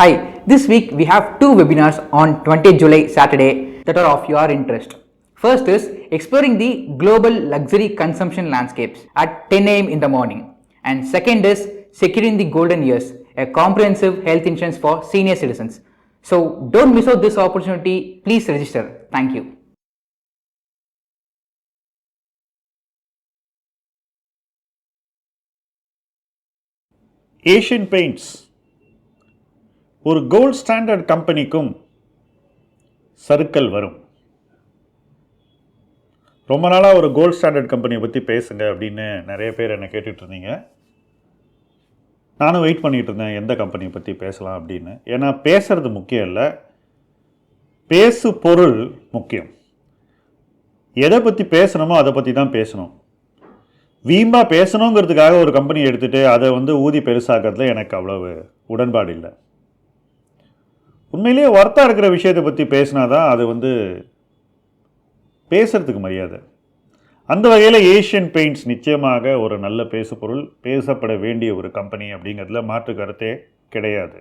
Hi, this week we have two webinars on 20th July Saturday that are of your interest. First is exploring the global luxury consumption landscapes at 10 a.m. in the morning. And second is securing the golden years, a comprehensive health insurance for senior citizens. So don't miss out this opportunity. Please register. Thank you. Asian Paints ஒரு gold standard கம்பெனிக்கும் சறுக்கல் வரும். ரொம்ப நாளாக ஒரு gold standard கம்பெனியை பற்றி பேசுங்க அப்படின்னு நிறைய பேர் என்னை கேட்டுட்டு இருந்தீங்க. நானும் வெயிட் பண்ணிகிட்டு இருந்தேன் எந்த கம்பெனியை பற்றி பேசலாம் அப்படின்னு. ஏன்னா பேசுகிறது முக்கியம் இல்லை, பேசு பொருள் முக்கியம். எதை பற்றி பேசணுமோ அதை பற்றி தான் பேசணும். வீம்பா பேசணுங்கிறதுக்காக ஒரு கம்பெனி எடுத்துகிட்டு அதை ஊதி பெருசாக்கிறதுல எனக்கு அவ்வளவு உடன்பாடு இல்லை. உண்மையிலேயே ஒர்த்தாக இருக்கிற விஷயத்தை பற்றி பேசினா தான் அது பேசுகிறதுக்கு மரியாதை. அந்த வகையில் ஏஷியன் பெயிண்ட்ஸ் நிச்சயமாக ஒரு நல்ல பேசு பொருள், பேசப்பட வேண்டிய ஒரு கம்பெனி அப்படிங்கிறதுல மாற்று கருத்தே கிடையாது.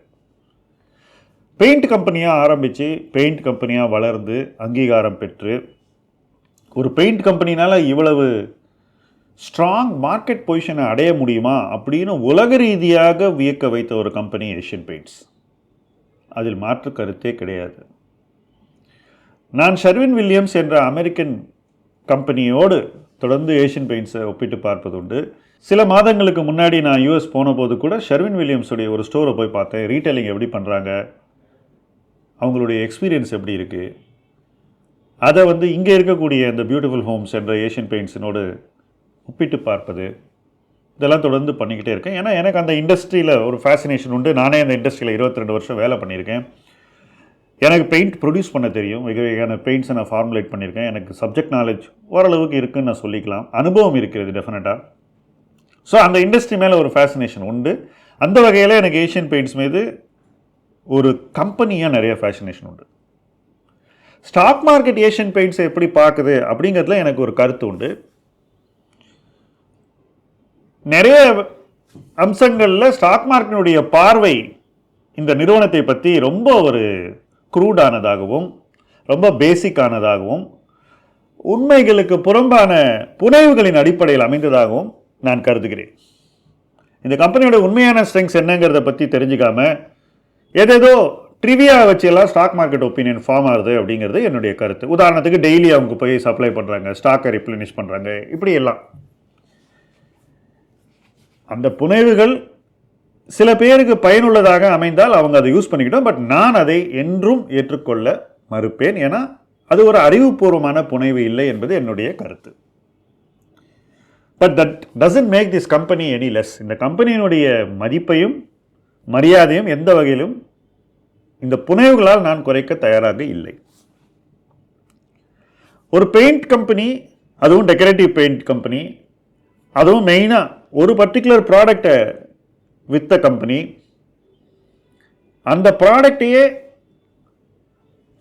பெயிண்ட் கம்பெனியாக ஆரம்பித்து பெயிண்ட் கம்பெனியாக வளர்ந்து அங்கீகாரம் பெற்று ஒரு பெயிண்ட் கம்பெனினால் இவ்வளவு ஸ்ட்ராங் மார்க்கெட் பொசிஷனை அடைய முடியுமா அப்படின்னு உலக ரீதியாக வியக்க வைத்த ஒரு கம்பெனி ஏஷியன் பெயிண்ட்ஸ். அதில் மாற்று கருத்தே கிடையாது. நான் ஷெர்வின் வில்லியம்ஸ் என்ற அமெரிக்கன் கம்பெனியோடு தொடர்ந்து ஏஷியன் பெயிண்ட்ஸை ஒப்பிட்டு பார்ப்பதுண்டு. சில மாதங்களுக்கு முன்னாடி நான் யூஎஸ் போன போது கூட ஷெர்வின் வில்லியம்ஸுடைய ஒரு ஸ்டோரை போய் பார்த்தேன். ரீட்டைலிங் எப்படி பண்ணுறாங்க, அவங்களுடைய எக்ஸ்பீரியன்ஸ் எப்படி இருக்குது, அதை இங்கே இருக்கக்கூடிய இந்த பியூட்டிஃபுல் ஹோம்ஸ் என்ற ஏஷியன் பெயிண்ட்ஸினோடு ஒப்பிட்டு பார்ப்பது, இதெல்லாம் தொடர்ந்து பண்ணிக்கிட்டே இருக்கேன். ஏன்னா எனக்கு அந்த இண்டஸ்ட்ரியில் ஒரு ஃபேசினேஷன் உண்டு. நானே அந்த இண்டஸ்ட்ரியில் 22 வருஷம் வேலை பண்ணியிருக்கேன். எனக்கு பெயிண்ட் ப்ரொடியூஸ் பண்ண தெரியும். மிக வகையான பெயிண்ட்ஸை நான் ஃபார்முலேட் பண்ணியிருக்கேன். எனக்கு சப்ஜெக்ட் நாலேஜ் ஓரளவுக்கு இருக்குதுன்னு நான் சொல்லிக்கலாம். அனுபவம் இருக்கிறது டெஃபினட்டாக. ஸோ அந்த இண்டஸ்ட்ரி மேலே ஒரு ஃபேசினேஷன் உண்டு. அந்த வகையில் எனக்கு ஏஷியன் பெயிண்ட்ஸ் மீது ஒரு கம்பெனியாக நிறைய ஃபேசினேஷன் உண்டு. ஸ்டாக் மார்க்கெட் ஏஷியன் பெயிண்ட்ஸை எப்படி பார்க்குது அப்படிங்கிறதுல எனக்கு ஒரு கருத்து உண்டு. நிறைய அம்சங்களில் ஸ்டாக் மார்க்கெட்டினுடைய பார்வை இந்த நிறுவனத்தை பற்றி ரொம்ப ஒரு க்ரூடானதாகவும் ரொம்ப பேசிக்கானதாகவும் உண்மைகளுக்கு புறம்பான புனைவுகளின் அடிப்படையில் அமைந்ததாகவும் நான் கருதுகிறேன். இந்த கம்பெனியோட உண்மையான ஸ்ட்ரெங்க்ஸ் என்னங்கிறத பற்றி தெரிஞ்சுக்காமல் ஏதேதோ ட்ரிவியா வச்செல்லாம் ஸ்டாக் மார்க்கெட் ஒப்பீனியன் ஃபார்ம் ஆகுது அப்படிங்கிறது என்னுடைய கருத்து. உதாரணத்துக்கு டெய்லி அவங்க போய் சப்ளை பண்ணுறாங்க, ஸ்டாக்கை ரிப்ளனிஷ் பண்ணுறாங்க, இப்படி எல்லாம் அந்த புனைவுகள் சில பேருக்கு பயனுள்ளதாக அமைந்தால் அவங்க அதை யூஸ் பண்ணிக்கிட்டோம். பட் நான் அதை என்றும் ஏற்றுக்கொள்ள மறுப்பேன். ஏன்னா அது ஒரு அறிவுபூர்வமான புனைவு இல்லை என்பது என்னுடைய கருத்து. But that doesn't make this company any less. இந்த கம்பெனியினுடைய மதிப்பையும் மரியாதையும் எந்த வகையிலும் இந்த புனைவுகளால் நான் குறைக்க தயாராக இல்லை. ஒரு பெயிண்ட் கம்பெனி, அதுவும் டெக்கரேட்டிவ் பெயிண்ட் கம்பெனி, அதுவும் மெயினாக ஒரு பர்டிகுலர் ப்ராடக்டை விற்ற கம்பெனி, அந்த ப்ராடக்டையே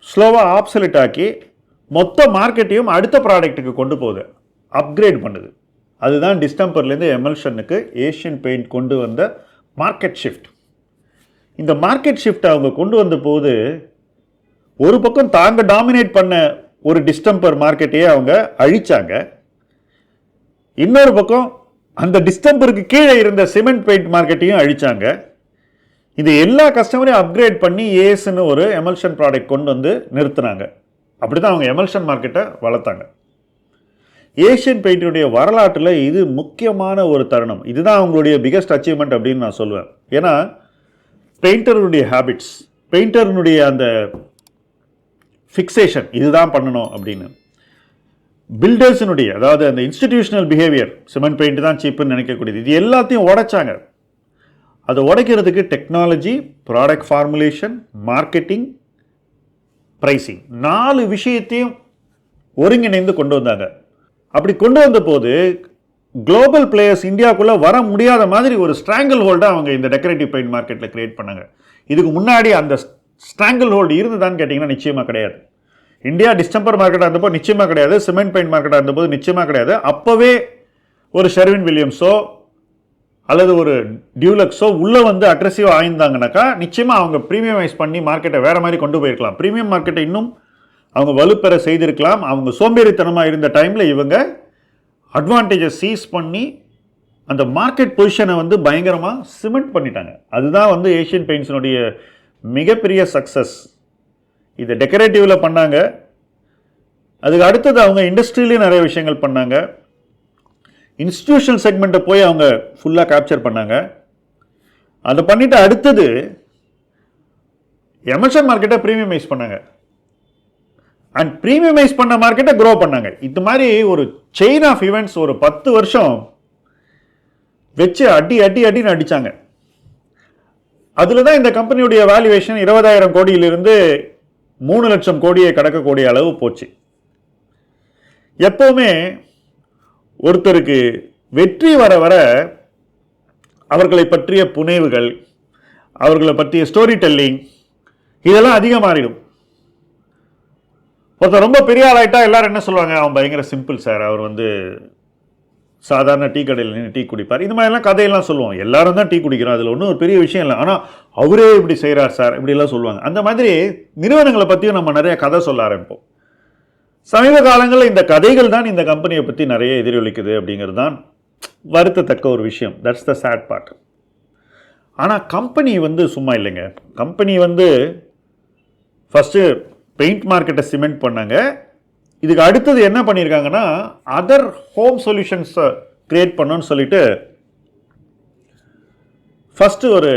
ஸ்லோவாக ஆப்சலிட் ஆக்கி மொத்த மார்க்கெட்டையும் அடுத்த ப்ராடக்ட்டுக்கு கொண்டு போகுது, அப்கிரேட் பண்ணுது. அதுதான் டிஸ்டம்பர்லேருந்து எமல்ஷனுக்கு ஏஷியன் பெயிண்ட் கொண்டு வந்த மார்க்கெட் ஷிஃப்ட். இந்த மார்க்கெட் ஷிஃப்ட் அவங்க கொண்டு வந்த போது ஒரு பக்கம் தாங்க டாமினேட் பண்ண ஒரு டிஸ்டம்பர் மார்க்கெட்டையே அவங்க அழிச்சாங்க. இன்னொரு பக்கம் அந்த டிஸ்டம்பருக்கு கீழே இருந்த சிமெண்ட் பெயிண்ட் மார்க்கெட்டையும் அழிச்சாங்க. இந்த எல்லா கஸ்டமரையும் அப்கிரேட் பண்ணி ஏஸ்ன்னு ஒரு எமல்ஷன் ப்ராடக்ட் கொண்டு வந்து நிறுத்தினாங்க. அப்படி தான் அவங்க எமல்ஷன் மார்க்கெட்டை வளர்த்தாங்க. ஏஷியன் பெயிண்டினுடைய வரலாற்றில் இது முக்கியமான ஒரு தருணம். இதுதான் அவங்களுடைய பிகெஸ்ட் அச்சீவ்மெண்ட் அப்படின்னு நான் சொல்லுவேன். ஏன்னா பெயிண்டருடைய ஹேபிட்ஸ், பெயிண்டருடைய அந்த ஃபிக்ஸேஷன், இதுதான் பண்ணணும் அப்படின்னு, பில்டர்ஸினுடைய அதாவது அந்த இன்ஸ்டிடியூஷனல் பிஹேவியர், சிமெண்ட் பெயிண்ட் தான் சீப்புன்னு நினைக்கக்கூடியது, இது எல்லாத்தையும் உடைச்சாங்க. அதை உடைக்கிறதுக்கு technology, product formulation, marketing, pricing, 4 விஷயத்தையும் ஒருங்கிணைந்து கொண்டு வந்தாங்க. அப்படி கொண்டு வந்த போது குளோபல் பிளேயர்ஸ் இந்தியாவுக்குள்ளே வர முடியாத மாதிரி ஒரு ஸ்ட்ராங்கிள் ஹோல்டை அவங்க இந்த டெக்கரேட்டிவ் பெயிண்ட் மார்க்கெட்டில் கிரியேட் பண்ணாங்க. இதுக்கு முன்னாடி அந்த ஸ்ட்ராங்கிள் ஹோல்டு இருந்துதான்னு கேட்டிங்கன்னா நிச்சயமாக கிடையாது. இந்தியா டிஸ்டம்பர் மார்க்கெட்டாக இருந்தப்போ நிச்சயமாக கிடையாது. சிமெண்ட் பெயிண்ட் மார்க்கெட்டாக இருந்தபோது நிச்சயமாக கிடையாது. அப்போவே ஒரு ஷெர்வின் வில்லியம்ஸோ அல்லது ஒரு டியூலக்ஸோ உள்ளே வந்து அக்ரெசிவாக ஆயிருந்தாங்கனாக்கா நிச்சயமாக அவங்க ப்ரீமியமைஸ் பண்ணி மார்க்கெட்டை வேறு மாதிரி கொண்டு போயிருக்கலாம். ப்ரீமியம் மார்க்கெட்டை இன்னும் அவங்க வலுப்பெற செய்திருக்கலாம். அவங்க சோம்பேறித்தனமாக இருந்த டைமில் இவங்க அட்வான்டேஜை சீஸ் பண்ணி அந்த மார்க்கெட் பொசிஷனை வந்து பயங்கரமாக சிமெண்ட் பண்ணிட்டாங்க. அதுதான் வந்து ஏஷியன் பெயிண்ட்ஸினுடைய மிகப்பெரிய சக்ஸஸ். இதை டெக்கரேட்டிவில் பண்ணாங்க. அதுக்கு அடுத்தது அவங்க இண்டஸ்ட்ரியிலேயும் நிறைய விஷயங்கள் பண்ணாங்க. இன்ஸ்டிடியூஷனல் செக்மெண்ட்டை போய் அவங்க ஃபுல்லாக கேப்சர் பண்ணாங்க. அதை பண்ணிவிட்டு அடுத்தது எமர்ஷன் மார்க்கெட்டை ப்ரீமியமைஸ் பண்ணாங்க. அண்ட் ப்ரீமியமைஸ் பண்ண மார்க்கெட்டை க்ரோ பண்ணாங்க. இது மாதிரி ஒரு செயின் ஆஃப் ஈவெண்ட்ஸ் ஒரு 10 வருஷம் வச்சு அடின்னு அடித்தாங்க. அதில் தான் இந்த கம்பெனியுடைய வேல்யூவேஷன் 20,000 கோடியிலிருந்து 3 லட்சம் கோடியை கடக்கக்கூடிய அளவு போச்சு. எப்போவுமே ஒருத்தருக்கு வெற்றி வர வர அவர்களை பற்றிய புனைவுகள், அவர்களை பற்றிய ஸ்டோரி டெல்லிங் இதெல்லாம் அதிகமாகிடும். ஒருத்தர் ரொம்ப பெரிய ஆளாயிட்டா எல்லாரும் என்ன சொல்லுவாங்க, அவன் பயங்கர சிம்பிள் சார், அவர் வந்து சாதாரண டீ கடையில் நின்று டீ குடிப்பார், இந்த மாதிரிலாம் கதையெல்லாம் சொல்லுவோம். எல்லாரும் தான் டீ குடிக்கிறோம், அதில் ஒன்றும் ஒரு பெரிய விஷயம் இல்லை, ஆனால் அவரே இப்படி செய்கிறார் சார் இப்படிலாம் சொல்லுவாங்க. அந்த மாதிரி நிறுவனங்களை பற்றியும் நம்ம நிறைய கதை சொல்ல ஆரம்பிப்போம். சமீப காலங்களில் இந்த கதைகள் தான் இந்த கம்பெனியை பற்றி நிறைய எதிரொலிக்குது அப்படிங்கிறது தான் வருத்தத்தக்க ஒரு விஷயம். That's the sad part. ஆனால் கம்பெனி வந்து சும்மா இல்லைங்க. கம்பெனி வந்து ஃபஸ்ட்டு பெயிண்ட் மார்க்கெட்டை சிமெண்ட் பண்ணாங்க. இதுக்கு அடுத்தது என்ன பண்ணியிருக்காங்கன்னா அதர் ஹோம் சொல்யூஷன்ஸை கிரியேட் பண்ணோன்னு சொல்லிட்டு ஃபஸ்ட்டு ஒரு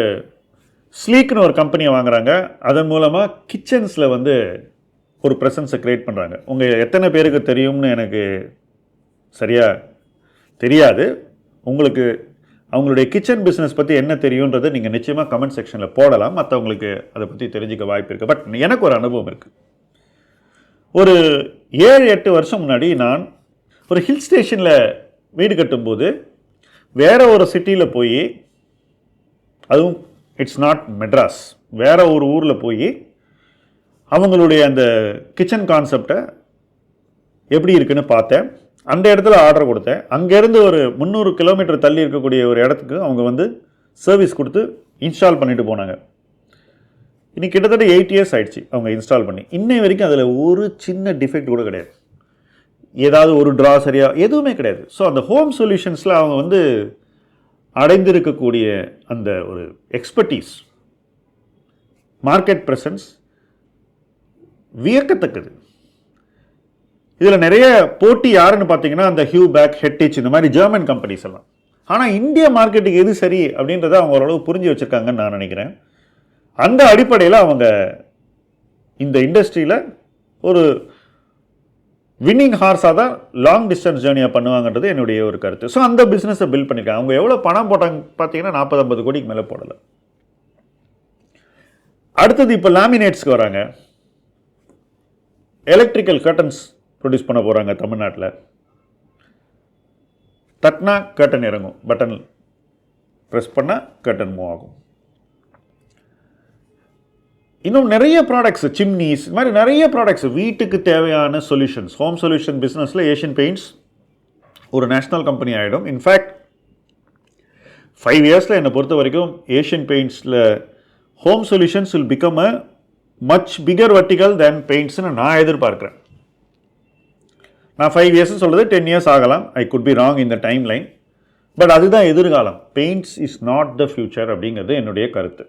ஸ்லீக்னு ஒரு கம்பெனியை வாங்குறாங்க. அதன் மூலமாக கிச்சன்ஸில் வந்து ஒரு ப்ரெசன்ஸை க்ரியேட் பண்ணுறாங்க. உங்கள் எத்தனை பேருக்கு தெரியும்னு எனக்கு சரியாக தெரியாது. உங்களுக்கு அவங்களுடைய கிச்சன் பிஸ்னஸ் பற்றி என்ன தெரியுன்றதை நீங்கள் நிச்சயமாக கமெண்ட் செக்ஷனில் போடலாம். மற்றவங்களுக்கு அதை பற்றி தெரிஞ்சுக்க வாய்ப்பு இருக்குது. பட் எனக்கு ஒரு அனுபவம் இருக்குது. ஒரு 7-8 வருஷம் முன்னாடி நான் ஒரு ஹில் ஸ்டேஷனில் வீடு கட்டும்போது வேறு ஒரு சிட்டியில் போய், அதுவும் இட்ஸ் நாட் மெட்ராஸ், வேறு ஒரு ஊரில் போய் அவங்களுடைய அந்த கிச்சன் கான்செப்டை எப்படி இருக்குன்னு பார்த்தேன். அந்த இடத்துல ஆர்டர் கொடுத்தேன். அங்கேருந்து ஒரு 300 கிலோமீட்டர் தள்ளி இருக்கக்கூடிய ஒரு இடத்துக்கு அவங்க வந்து சர்வீஸ் கொடுத்து இன்ஸ்டால் பண்ணிட்டு போனாங்க. இன்னைக்கு கிட்டத்தட்ட 8 இயர்ஸ் ஆயிடுச்சு அவங்க இன்ஸ்டால் பண்ணி. இன்னை வரைக்கும் அதில் ஒரு சின்ன டிஃபெக்ட் கூட கிடையாது. ஏதாவது ஒரு ட்ரா சரியாக எதுவுமே கிடையாது. ஸோ அந்த ஹோம் சொல்யூஷன்ஸில் அவங்க வந்து அடைந்திருக்கக்கூடிய அந்த ஒரு எக்ஸ்பர்டீஸ், மார்க்கெட் ப்ரெசன்ஸ் வியக்கத்தக்கது. இதில் நிறைய போட்டி யாருன்னு பார்த்தீங்கன்னா அந்த ஹியூபேக், ஹெட்டிச், இந்த மாதிரி ஜெர்மன் கம்பெனிஸ் எல்லாம். ஆனால் இந்திய மார்க்கெட்டுக்கு எது சரி அப்படின்றத அவங்க ஓரளவு புரிஞ்சு வச்சுருக்காங்கன்னு நான் நினைக்கிறேன். அந்த அடிப்படையில் அவங்க இந்த இண்டஸ்ட்ரியில் ஒரு வின்னிங் ஹார்ஸாக தான் லாங் டிஸ்டன்ஸ் ஜேர்னியாக பண்ணுவாங்கன்றது என்னுடைய ஒரு கருத்து. ஸோ அந்த பிஸ்னஸை பில்ட் பண்ணியிருக்காங்க. அவங்க எவ்வளோ பணம் போட்டாங்க பார்த்தீங்கன்னா 40-50 கோடிக்கு மேலே போடலை. அடுத்தது இப்போ லேமினேட்ஸ்க்கு வராங்க. எலக்ட்ரிக்கல் கர்டன்ஸ் ப்ரொடியூஸ் பண்ண போகிறாங்க தமிழ்நாட்டில். தட்னா கர்டன் இறங்கும், பட்டன் ப்ரெஸ் பண்ணால் கர்டன் மூவ் ஆகும். இன்னும் நிறைய ப்ராடக்ட்ஸ், சிம்னிஸ், இது மாதிரி நிறைய ப்ராடக்ட்ஸ், வீட்டுக்கு தேவையான சொல்யூஷன்ஸ், ஹோம் சொல்யூஷன் பிஸ்னஸில் ஏஷியன் பெயிண்ட்ஸ் ஒரு நேஷ்னல் கம்பெனி ஆகிடும். இன்ஃபேக்ட் 5 இயர்ஸில் என்னை பொறுத்த வரைக்கும் ஏஷியன் பெயிண்ட்ஸில் home solutions will become a much bigger vertical than பெயிண்ட்ஸ்னு நான் எதிர்பார்க்குறேன். நான் 5 இயர்ஸ் சொல்கிறது 10 இயர்ஸ் ஆகலாம். I could be wrong in the time line அதுதான் எதிர்காலம். Paints is not the future அப்படிங்கிறது என்னுடைய கருத்து.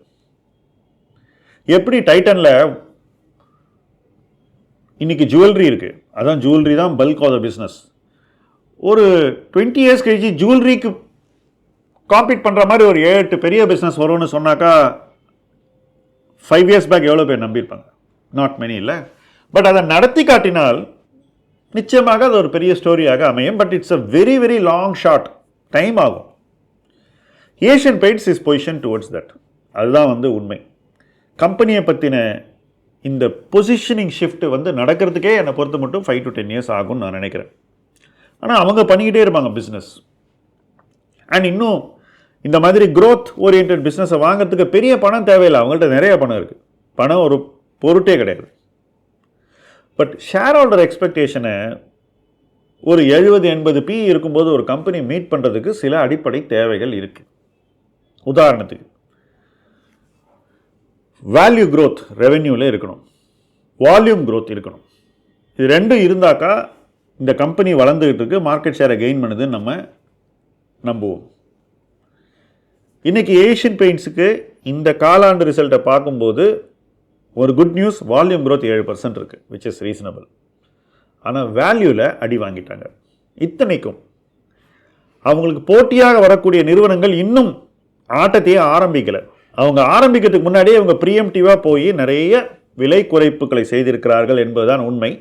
எப்படி டைட்டனில் இன்னைக்கு ஜுவல்லரி இருக்குது, அதான் ஜுவல்லரி தான் பல்க் ஆஃப் த பிஸ்னஸ். ஒரு 20 இயர்ஸ் கழிச்சு ஜுவல்லரிக்கு காம்பீட் பண்ணுற மாதிரி ஒரு 7-8 பெரிய பிஸ்னஸ் வரும்னு சொன்னாக்கா 5 இயர்ஸ் பேக் எவ்வளோ பேர் நம்பியிருப்பாங்க? நாட் மெனி இல்லை. பட் அதை நடத்தி காட்டினால் நிச்சயமாக அது ஒரு பெரிய ஸ்டோரியாக அமையும். But it's a very very long shot, time ஆகும். Asian Paints is position towards that. அதுதான் வந்து உண்மை. கம்பெனியை பற்றின இந்த பொசிஷனிங் ஷிஃப்ட் வந்து நடக்கிறதுக்கே என்னை பொறுத்த மட்டும் 5 to 10 இயர்ஸ் ஆகும்னு நான் நினைக்கிறேன். ஆனால் அவங்க பண்ணிக்கிட்டே இருப்பாங்க பிஸ்னஸ். அண்ட் இன்னும் இந்த மாதிரி க்ரோத் ஓரியன்ட் பிஸ்னஸை வாங்கிறதுக்கு பெரிய பணம் தேவையில்லை. அவங்கள்ட்ட நிறைய பணம் இருக்குது. பணம் ஒரு பொருட்டே கிடையாது. பட் ஷேர் ஹோல்டர் எக்ஸ்பெக்டேஷனை ஒரு 70-80 PE இருக்கும்போது ஒரு கம்பெனி மீட் பண்ணுறதுக்கு சில அடிப்படை தேவைகள் இருக்குது. உதாரணத்துக்கு வேல்யூ growth ரெவென்யூவில் இருக்கணும், வால்யூம் growth இருக்கணும். இது ரெண்டும் இருந்தாக்கா இந்த கம்பெனி வளர்ந்துகிட்டு இருக்கு, மார்க்கெட் ஷேரை கெயின் பண்ணுதுன்னு நம்ம நம்புவோம். இன்றைக்கி ஏஷியன் பெயிண்ட்ஸுக்கு இந்த காலாண்டு ரிசல்ட்டை பார்க்கும்போது ஒரு குட் நியூஸ், வால்யூம் growth 7% இருக்குது, விச் இஸ் ரீசனபிள். ஆனால் வேல்யூவில் அடி வாங்கிட்டாங்க. இத்தனைக்கும் அவங்களுக்கு போட்டியாக வரக்கூடிய நிறுவனங்கள் இன்னும் ஆட்டத்தையே ஆரம்பிக்கலை. அவங்க ஆரம்பிக்கிறதுக்கு முன்னாடியே அவங்க ப்ரீஎம்டிவாக போய் நிறைய விலை குறைப்புகளை செய்திருக்கிறார்கள் என்பதுதான் உண்மை.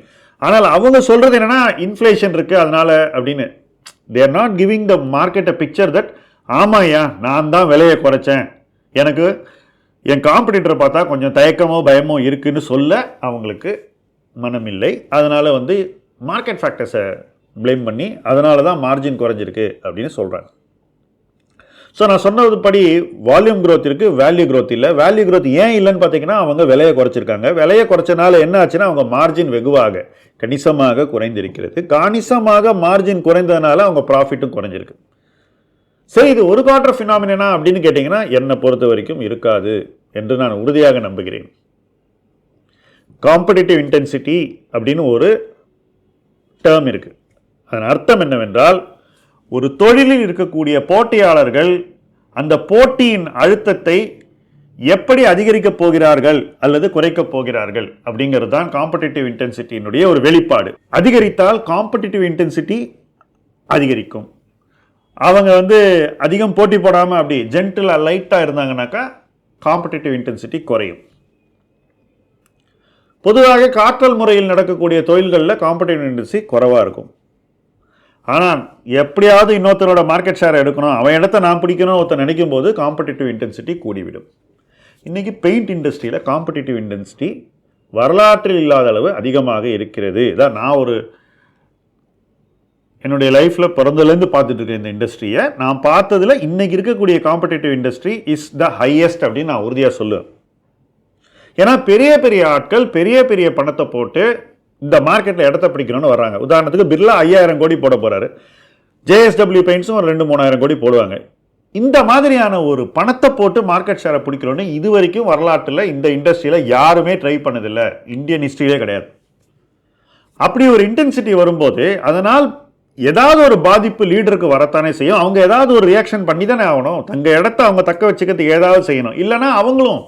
ஆனால் அவங்க சொல்கிறது என்னென்னா இன்ஃப்ளேஷன் இருக்குது அதனால் அப்படின்னு. They are not giving the market a picture that ஆமாய்யா நான் தான் விலையை குறைச்சேன், எனக்கு என் காம்படிட்டரை பார்த்தா கொஞ்சம் தயக்கமோ பயமோ இருக்குதுன்னு சொல்ல அவங்களுக்கு மனமில்லை. அதனால் மார்க்கெட் ஃபேக்டர்ஸை ப்ளேம் பண்ணி அதனால தான் மார்ஜின் குறைஞ்சிருக்கு அப்படின்னு சொல்கிறாங்க. ஸோ நான் சொன்னதுபடி வால்யூம் growth இருக்குது, வேல்யூ growth இல்லை. வேல்யூ growth ஏன் இல்லைன்னு பார்த்தீங்கன்னா அவங்க விலையை குறைச்சிருக்காங்க. விலையை குறைச்சனால என்ன ஆச்சுன்னா அவங்க மார்ஜின் வெகுவாக கணிசமாக குறைந்திருக்கிறது. கணிசமாக மார்ஜின் குறைந்ததுனால அவங்க ப்ராஃபிட்டும் குறைஞ்சிருக்கு. சரி, இது ஒரு குவார்டர் ஃபினாமினா அப்படின்னு கேட்டிங்கன்னா என்னை பொறுத்த வரைக்கும் இருக்காது என்று நான் உறுதியாக நம்புகிறேன். காம்படிட்டிவ் இன்டென்சிட்டி அப்படின்னு ஒரு டேர்ம் இருக்குது. அதன் அர்த்தம் என்னவென்றால் ஒரு தொழிலில் இருக்கக்கூடிய போட்டியாளர்கள் அந்த போட்டியின் அழுத்தத்தை எப்படி அதிகரிக்கப் போகிறார்கள் அல்லது குறைக்கப் போகிறார்கள் அப்படிங்கிறது தான் காம்படிட்டிவ் இன்டென்சிட்டியினுடைய ஒரு வெளிப்பாடு. அதிகரித்தால் காம்படிட்டிவ் இன்டென்சிட்டி அதிகரிக்கும். அவங்க அதிகம் போட்டி போடாமல் அப்படி ஜென்டிலாக லைட்டாக இருந்தாங்கன்னாக்கா காம்படிட்டிவ் இன்டென்சிட்டி குறையும். பொதுவாக காற்றல் முறையில் நடக்கக்கூடிய தொழில்களில் காம்படிட்டிவ் இன்டென்சிட்டி குறைவாக இருக்கும். ஆனால் எப்படியாவது இன்னொருத்தரோட மார்க்கெட் ஷேர் எடுக்கணும், அவன் இடத்த நான் பிடிக்கணும் ஒருத்தர் நினைக்கும் போது காம்படிட்டிவ் இன்டென்சிட்டி கூடிவிடும். இன்றைக்கி பெயிண்ட் இண்டஸ்ட்ரியில் காம்படிட்டிவ் இன்டென்சிட்டி வரலாற்றில் இல்லாத அளவு அதிகமாக இருக்கிறது. இதான் நான் என்னுடைய லைஃப்பில் பிறந்ததுலேருந்து பார்த்துட்டு இருக்கேன். இந்த இண்டஸ்ட்ரியை நான் பார்த்ததில் இன்றைக்கி இருக்கக்கூடிய competitive industry is the highest அப்படின்னு நான் உறுதியாக சொல்லுவேன். ஏன்னா பெரிய பெரிய ஆட்கள் பெரிய பெரிய பணத்தை போட்டு இந்த மார்க்கெட்டில் இடத்த பிடிக்கணும்னு வர்றாங்க. உதாரணத்துக்கு பிர்லா 5000 கோடி போட போகிறாரு, ஜேஎஸ்டபிள்யூ பெயிண்ட்ஸும் ஒரு 2-3000 கோடி போடுவாங்க. இந்த மாதிரியான ஒரு பணத்தை போட்டு மார்க்கெட் ஷேரை பிடிக்கணும்னு இது வரைக்கும் வரலாற்றில் இந்த இண்டஸ்ட்ரியில் யாருமே ட்ரை பண்ணதில்லை, இந்தியன் ஹிஸ்ட்ரியிலே கிடையாது. அப்படி ஒரு இன்டென்சிட்டி வரும்போது அதனால் ஏதாவது ஒரு பாதிப்பு லீடருக்கு வரத்தானே செய்யும். அவங்க ஏதாவது ஒரு ரியாக்ஷன் பண்ணி தானே ஆகணும். தங்க இடத்த அவங்க தக்க வச்சுக்கிறதுக்கு ஏதாவது செய்யணும். இல்லைனா அவங்களும்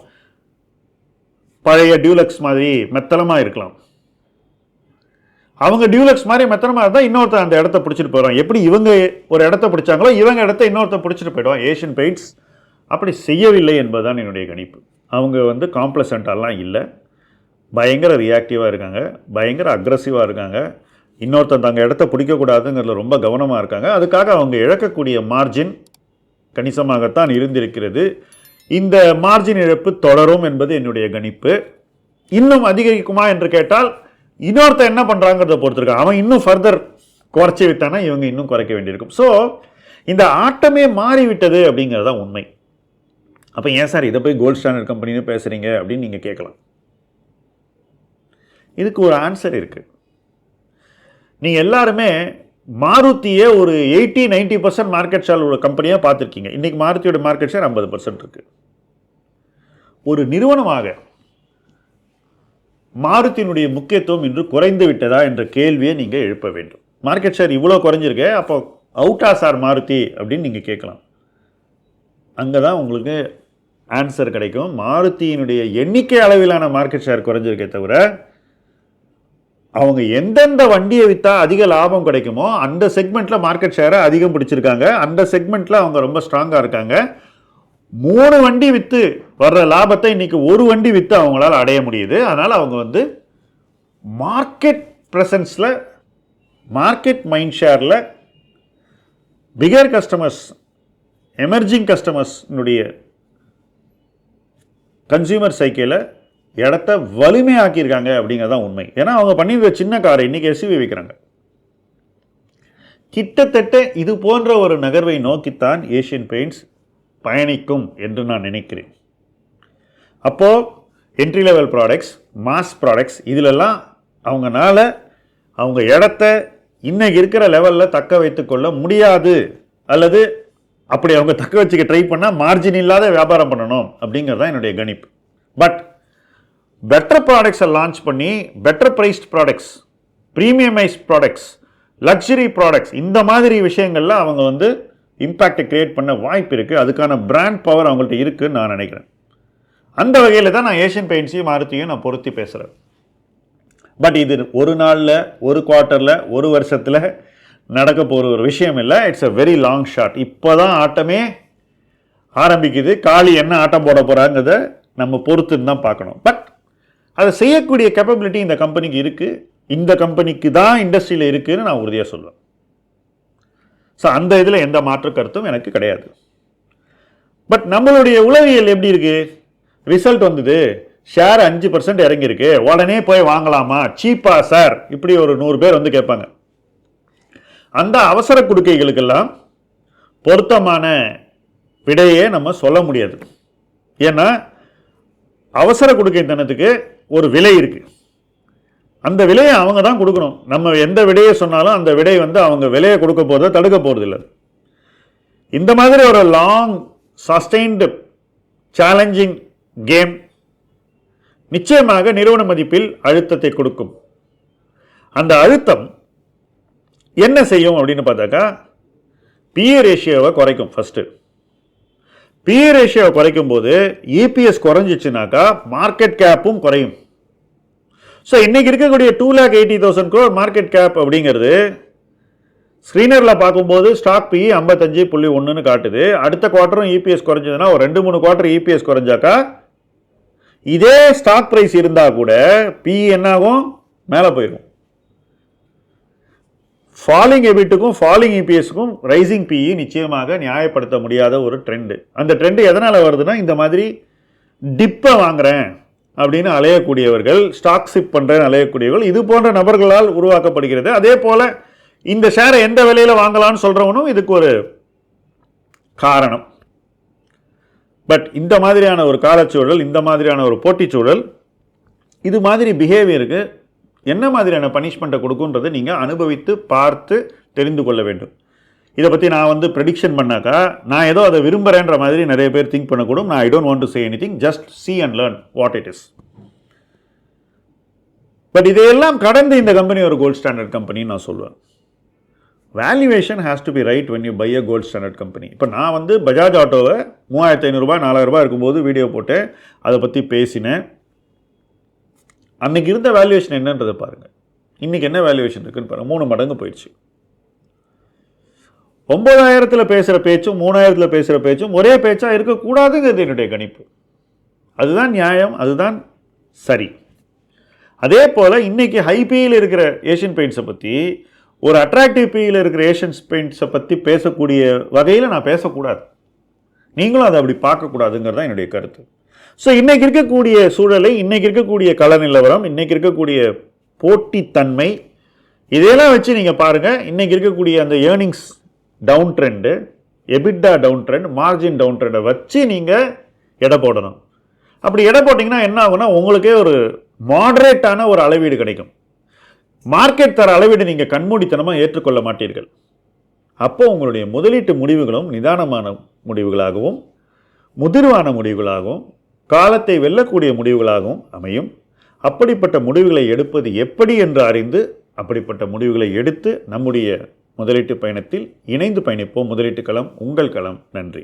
பழைய டியூலக்ஸ் மாதிரி மெத்தனமாக இருக்கலாம். அவங்க டியூலக்ஸ் மாதிரி மெத்தனமாக இருந்தால் இன்னொருத்தர் அந்த இடத்த பிடிச்சிட்டு போயிடுவாங்க. எப்படி இவங்க ஒரு இடத்த பிடிச்சாங்களோ இவங்க இடத்த இன்னொருத்தர் பிடிச்சிட்டு போயிடுவாங்க. ஏஷியன் பெயிண்ட்ஸ் அப்படி செய்யவில்லை என்பதுதான் என்னுடைய கணிப்பு. அவங்க காம்ப்ளசண்ட்டாலாம் இல்லை, பயங்கர ரியாக்டிவாக இருக்காங்க, பயங்கர அக்ரஸிவாக இருக்காங்க. இன்னொருத்தர் தங்க இடத்த பிடிக்கக்கூடாதுங்கிறதுல ரொம்ப கவனமாக இருக்காங்க. அதுக்காக அவங்க இழக்கக்கூடிய மார்ஜின் கணிசமாகத்தான் இருந்திருக்கிறது. இந்த மார்ஜின் இழப்பு தொடரும் என்பது என்னுடைய கணிப்பு. இன்னும் அதிகரிக்குமா என்று கேட்டால் இன்னொருத்தர் என்ன பண்ணுறாங்கிறத பொறுத்திருக்காங்க. அவன் இன்னும் ஃபர்தர் குறைச்சி விட்டானா இவங்க இன்னும் குறைக்க வேண்டியிருக்கும். ஸோ இந்த ஆட்டமே மாறிவிட்டது அப்படிங்கிறது தான் உண்மை. அப்போ ஏன் சார் இதை போய் கோல்ட் ஸ்டாண்டர்ட் கம்பெனின்னு பேசுகிறீங்க அப்படின்னு நீங்கள் கேட்கலாம். இதுக்கு ஒரு ஆன்சர் இருக்குது. நீங்கள் எல்லாருமே மாருதியை ஒரு 80-90% மார்க்கெட் ஷேர் உள்ள கம்பெனியாக பார்த்துருக்கீங்க. இன்றைக்கி மாருதியோட மார்க்கெட் ஷேர் 50% இருக்குது. ஒரு நிறுவனமாக மாருதியினுடைய முக்கியத்துவம் இன்று குறைந்து விட்டதா என்ற கேள்வியை நீங்கள் எழுப்ப வேண்டும். மார்க்கெட் ஷேர் இவ்வளோ குறைஞ்சிருக்கே, அப்போ அவுட்டா சார் மாருதி அப்படின்னு நீங்கள் கேட்கலாம். அங்கே தான் உங்களுக்கு ஆன்சர் கிடைக்கும். மாருதியினுடைய எண்ணிக்கை அளவிலான மார்க்கெட் ஷேர் குறைஞ்சிருக்கே தவிர அவங்க எந்தெந்த வண்டியை விற்றா அதிக லாபம் கிடைக்குமோ அந்த செக்மெண்ட்டில் மார்க்கெட் ஷேரை அதிகம் பிடிச்சிருக்காங்க. அந்த செக்மெண்ட்டில் அவங்க ரொம்ப ஸ்ட்ராங்காக இருக்காங்க. 3 வண்டி விற்று வர்ற லாபத்தை இன்றைக்கி ஒரு வண்டி விற்று அவங்களால அடைய முடியுது. அதனால் அவங்க மார்க்கெட் ப்ரெசன்ஸில் மார்க்கெட் மைண்ட் ஷேரில் பிகர் கஸ்டமர்ஸ் எமர்ஜிங் கஸ்டமர்ஸ்னுடைய கன்சியூமர் சைக்கிளில் இடத்த வலிமையாக்கியிருக்காங்க அப்படிங்கிறது தான் உண்மை. ஏன்னா அவங்க பண்ணியிருக்க சின்ன காரை இன்றைக்கி எஸ்யூவி விற்கிறாங்க. கிட்டத்தட்ட இது போன்ற ஒரு நகர்வை நோக்கித்தான் ஏஷியன் பெயிண்ட்ஸ் பயணிக்கும் என்று நான் நினைக்கிறேன். அப்போது entry level products, mass products இதிலெல்லாம் அவங்கனால அவங்க இடத்த இன்னைக்கு இருக்கிற லெவலில் தக்க வைத்து கொள்ள முடியாது அல்லது அப்படி அவங்க தக்க வச்சுக்க ட்ரை பண்ணால் மார்ஜின் இல்லாத வியாபாரம் பண்ணணும் அப்படிங்கிறது தான் என்னுடைய கணிப்பு. பட் பெட்டர் ப்ராடக்ட்ஸை லான்ச் பண்ணி better priced products, premiumised products, luxury products, இந்த மாதிரி விஷயங்களில் அவங்க வந்து இம்பேக்டை கிரியேட் பண்ண வாய்ப்பு இருக்குது. அதுக்கான பிராண்ட் பவர் அவங்கள்ட்ட இருக்குதுன்னு நான் நினைக்கிறேன். அந்த வகையில் தான் நான் ஏஷியன் பெயிண்ட்ஸையும் மாருதியும் நான் பொருத்தி பேசுகிறேன். பட் இது ஒரு நாளில், ஒரு குவார்ட்டரில், ஒரு வருஷத்தில் நடக்க போகிற ஒரு விஷயம் இல்லை. It's a very long shot. இப்போ தான் ஆட்டமே ஆரம்பிக்குது. காளி என்ன ஆட்டம் போட போகிறாங்கிறத நம்ம பொறுத்துன்னு தான் பார்க்கணும். பட் அதை செய்யக்கூடிய கேப்பபிலிட்டி இந்த கம்பெனிக்கு இருக்குது. இந்த கம்பெனிக்கு தான் இண்டஸ்ட்ரியில் இருக்குதுன்னு நான் உறுதியாக சொல்லுவேன். ஸோ அந்த இதில் எந்த மாற்று கருத்தும் எனக்கு கிடையாது. பட் நம்மளுடைய உளவியல் எப்படி இருக்குது? ரிசல்ட் வந்தது, ஷேர் 5% இறங்கியிருக்கு, உடனே போய் வாங்கலாமா, சீப்பா சார், இப்படி ஒரு 100 பேர் வந்து கேட்பாங்க. அந்த அவசர கொடுக்கைகளுக்கெல்லாம் பொருத்தமான விடையே நம்ம சொல்ல முடியாது. ஏன்னா அவசர கொடுக்கைத்தனத்துக்கு ஒரு விலை இருக்குது. அந்த விலையை அவங்க தான் கொடுக்கணும். நம்ம எந்த விடையை சொன்னாலும் அந்த விடை வந்து அவங்க விலையை கொடுக்க போகிறத தடுக்க போகிறது இல்லை. இந்த மாதிரி ஒரு லாங் சஸ்டெயின்டு சேலஞ்சிங் கேம் நிச்சயமாக நிறுவன மதிப்பில் அழுத்தத்தை கொடுக்கும். அந்த அழுத்தம் என்ன செய்யும் அப்படின்னு பார்த்தாக்கா, பிஏ ரேஷியோவை குறைக்கும். ஃபஸ்ட்டு பிஏ ரேஷியோவை குறைக்கும் போது இபிஎஸ் குறைஞ்சிச்சுனாக்கா மார்க்கெட் கேப்பும் குறையும். ஸோ இன்றைக்கி இருக்கக்கூடிய 2,80,000 crore மார்க்கெட் கேப் அப்படிங்கிறது ஸ்க்ரீனரில் பார்க்கும்போது ஸ்டாக் பிஇ 55.1ன்னு காட்டுது. அடுத்த குவார்ட்டரும் இபிஎஸ் குறைஞ்சதுன்னா ஒரு 2-3 குவார்ட்டர் இபிஎஸ் குறைஞ்சாக்கா இதே ஸ்டாக் ப்ரைஸ் இருந்தால் கூட பிஇ என்னாகும்? மேலே போயிடும். ஃபாலிங் எபிட்டுக்கும் ஃபாலிங் இபிஎஸ்க்கும் ரைசிங் பிஇ நிச்சயமாக நியாயப்படுத்த முடியாத ஒரு ட்ரெண்டு. அந்த ட்ரெண்டு எதனால் வருதுன்னா, இந்த மாதிரி டிப்பை வாங்குறேன் அப்படின்னு அலையக்கூடியவர்கள், ஸ்டாக் சிப் பண்ணுறேன்னு அலையக்கூடியவர்கள், இது போன்ற நபர்களால் உருவாக்கப்படுகிறது. அதே போல் இந்த ஷேரை எந்த விலையில் வாங்கலாம்னு சொல்கிறவனும் இதுக்கு ஒரு காரணம். பட் இந்த மாதிரியான ஒரு காலச்சூழல், இந்த மாதிரியான ஒரு போட்டிச்சூழல், இது மாதிரி பிஹேவியருக்கு என்ன மாதிரியான பனிஷ்மெண்ட்டை கொடுக்குன்றது நீங்கள் அனுபவித்து பார்த்து தெரிந்து கொள்ள வேண்டும். இதை பற்றி நான் வந்து ப்ரெடிக்ஷன் பண்ணாக்கா நான் ஏதோ அதை விரும்புகிறேன்ற மாதிரி நிறைய பேர் திங்க் பண்ணக்கூடும். நான் I don't want to say anything, just see and learn what it is. But இதையெல்லாம் கடந்து இந்த கம்பெனி ஒரு கோல்ட் ஸ்டாண்டர்ட் கம்பெனின்னு நான் சொல்லுவேன். Valuation has to be right when you buy a gold standard company. இப்போ நான் வந்து பஜாஜ் ஆட்டோவை 3,500 4,000 இருக்கும்போது வீடியோ போட்டு அதை பற்றி பேசினேன். அன்றைக்கி இருந்த வேல்யூவேஷன் என்னன்றதை பாருங்கள், இன்றைக்கி என்ன வேல்யூவேஷன் இருக்குன்னு பாருங்கள். 3 மடங்கு போயிடுச்சு. 9,000 பேசுகிற பேச்சும் 3,000 பேசுகிற பேச்சும் ஒரே பேச்சாக இருக்கக்கூடாதுங்கிறது என்னுடைய கணிப்பு. அதுதான் நியாயம், அதுதான் சரி. அதே போல் இன்றைக்கி ஹை பியில் இருக்கிற ஏஷியன் பெயிண்ட்ஸை பற்றி, ஒரு அட்ராக்டிவ் பியில் இருக்கிற ஏஷியன் பெயிண்ட்ஸை பற்றி பேசக்கூடிய வகையில் நான் பேசக்கூடாது. நீங்களும் அதை அப்படி பார்க்கக்கூடாதுங்கிறது தான் என்னுடைய கருத்து. ஸோ இன்றைக்கி இருக்கக்கூடிய சூழலை, இன்றைக்கி இருக்கக்கூடிய கள நிலவரம், இன்றைக்கி இருக்கக்கூடிய போட்டித்தன்மை, இதையெல்லாம் வச்சு நீங்கள் பாருங்கள். இன்றைக்கி இருக்கக்கூடிய அந்த earnings down trend, EBITDA down trend, margin down ட்ரெண்டை வச்சு நீங்கள் எடை போடணும். அப்படி எடை போட்டிங்கன்னா என்ன ஆகுனா, உங்களுக்கே ஒரு மாடரேட்டான ஒரு அளவீடு கிடைக்கும். மார்க்கெட் தர அளவீடு நீங்கள் கண்மூடித்தனமாக ஏற்றுக்கொள்ள மாட்டீர்கள். அப்போ உங்களுடைய முதலீட்டு முடிவுகளும் நிதானமான முடிவுகளாகவும் முதிர்வான முடிவுகளாகவும் காலத்தை வெல்லக்கூடிய முடிவுகளாகவும் அமையும். அப்படிப்பட்ட முடிவுகளை எடுப்பது எப்படி என்று அறிந்து அப்படிப்பட்ட முடிவுகளை எடுத்து நம்முடைய முதலீட்டு பயணத்தில் இணைந்து பயணிப்போம். முதலீட்டு களம் உங்கள் களம். நன்றி.